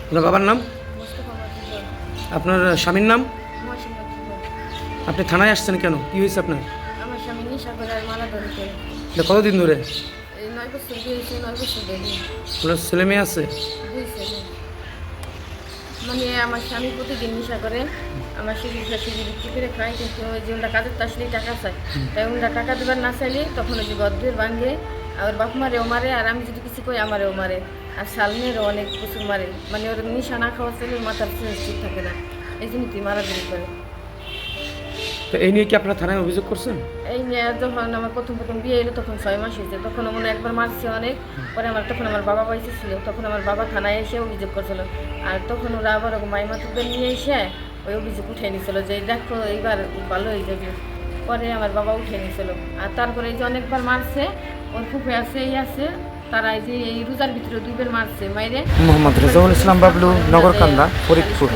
আপনার বাবার নাম? মোস্তফা মাতুব্বর। আপনার স্বামীর নাম? মহসিন মাতুব্বর। আপনি থানায় আসছেন কেন? কি হয়েছে আপনার? আমার স্বামী নেশা করে আর মালা ধরে। এটা কতদিন ধরে? এই 9 বছর বিয়ে হয়েছে, 9 বছর ধরে। আপনার ছেলে মেয়ে আছে? 2 ছেলে। মানে আমার স্বামী প্রতিদিন নেশা করে, আমার শরীর শাশুড়ি বিক্রি করে খায়, কিন্তু ওই যে ওরা কাজের তো আসলেই টাকা চায়, তাই ওরা টাকা দেবার না চাইলে তখন ওই যে গদ্রের ভাঙে, আর বাপ মারেও মারে, আর আমি যদি কিছু কই আমারেও মারে, আর সালনেরও অনেক প্রচুর মারে। মানে ওর নেশা না খাওয়া চাইলে মাথার ঠিক থাকে না, এই জন্য তুই মারামারি করে। তো এই নিয়ে কি আপনারা থানায় অভিযোগ করছেন? এই নিয়ে যখন আমার প্রথম প্রথম বিয়ে এলো তখন 6 মাস হয়েছে, তখন মনে হয় একবার মারছে অনেক, পরে তখন আমার বাবা বাইসে ছিল, তখন আমার বাবা থানায় এসে অভিযোগ করছিল, আর তখন ওরা আবার মাইমা তুকে নিয়ে এসে ওই অভিযোগ উঠে নিয়েছিল যে দেখো এইবার ভালো হয়ে যাবে। পরে আমার বাবা উঠে নিয়েছিল, আর তারপরে এই যে অনেকবার মারছে, ওর ফুফে আছে এই আছে, তারা এই যে এই রোজার ভিতরে 2 বার মারছে মাইরে। মোহাম্মদ রেজাউল ইসলাম বাবলু, নগরকান্দা, ফরিদপুর।